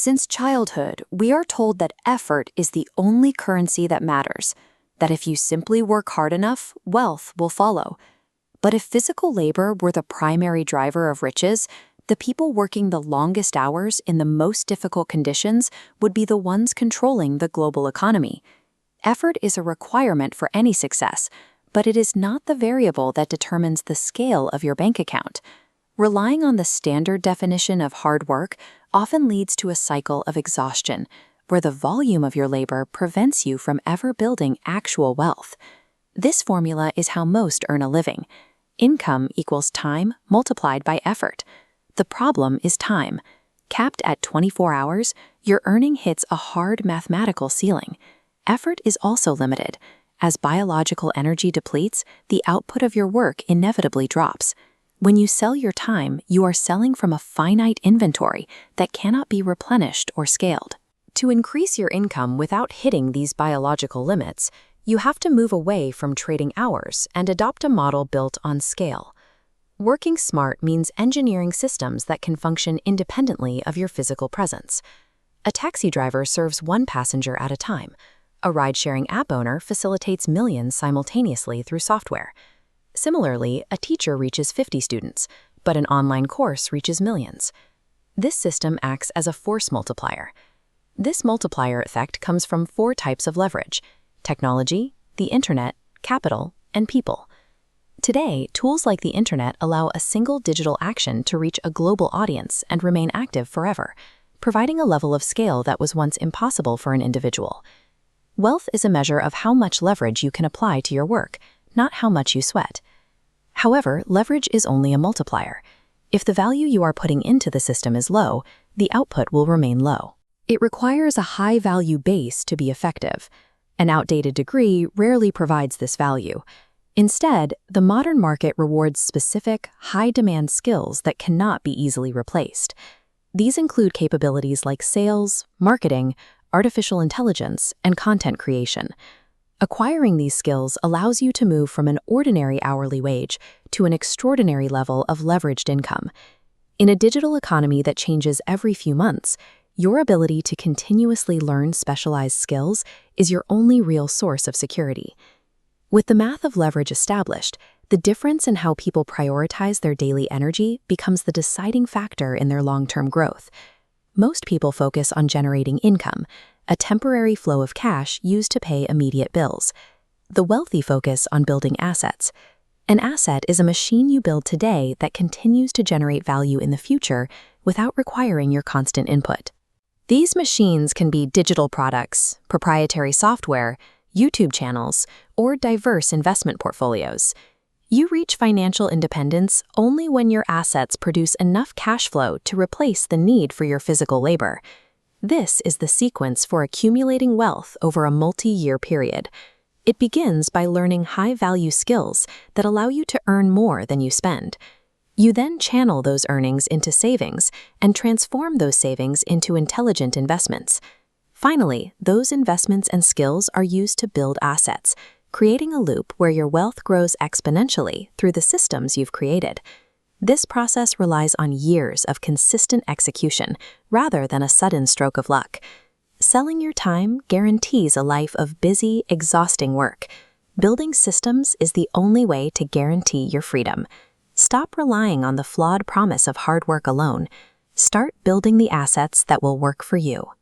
Since childhood, we are told that effort is the only currency that matters, that if you simply work hard enough, wealth will follow. But if physical labor were the primary driver of riches, the people working the longest hours in the most difficult conditions would be the ones controlling the global economy. Effort is a requirement for any success, but it is not the variable that determines the scale of your bank account. Relying on the standard definition of hard work often leads to a cycle of exhaustion, where the volume of your labor prevents you from ever building actual wealth. This formula is how most earn a living. Income equals time multiplied by effort. The problem is time. Capped at 24 hours, your earning hits a hard mathematical ceiling. Effort is also limited. As biological energy depletes, the output of your work inevitably drops. When you sell your time, you are selling from a finite inventory that cannot be replenished or scaled. To increase your income without hitting these biological limits, you have to move away from trading hours and adopt a model built on scale. Working smart means engineering systems that can function independently of your physical presence. A taxi driver serves one passenger at a time. A ride-sharing app owner facilitates millions simultaneously through software. Similarly, a teacher reaches 50 students, but an online course reaches millions. This system acts as a force multiplier. This multiplier effect comes from 4 types of leverage: technology, the internet, capital, and people. Today, tools like the internet allow a single digital action to reach a global audience and remain active forever, providing a level of scale that was once impossible for an individual. Wealth is a measure of how much leverage you can apply to your work, not how much you sweat. However, leverage is only a multiplier. If the value you are putting into the system is low, the output will remain low. It requires a high-value base to be effective. An outdated degree rarely provides this value. Instead, the modern market rewards specific, high-demand skills that cannot be easily replaced. These include capabilities like sales, marketing, artificial intelligence, and content creation. Acquiring these skills allows you to move from an ordinary hourly wage to an extraordinary level of leveraged income. In a digital economy that changes every few months, your ability to continuously learn specialized skills is your only real source of security. With the math of leverage established, the difference in how people prioritize their daily energy becomes the deciding factor in their long-term growth. Most people focus on generating income, a temporary flow of cash used to pay immediate bills. The wealthy focus on building assets. An asset is a machine you build today that continues to generate value in the future without requiring your constant input. These machines can be digital products, proprietary software, YouTube channels, or diverse investment portfolios. You reach financial independence only when your assets produce enough cash flow to replace the need for your physical labor. This is the sequence for accumulating wealth over a multi-year period. It begins by learning high-value skills that allow you to earn more than you spend. You then channel those earnings into savings and transform those savings into intelligent investments. Finally, those investments and skills are used to build assets, creating a loop where your wealth grows exponentially through the systems you've created. This process relies on years of consistent execution rather than a sudden stroke of luck. Selling your time guarantees a life of busy, exhausting work. Building systems is the only way to guarantee your freedom. Stop relying on the flawed promise of hard work alone. Start building the assets that will work for you.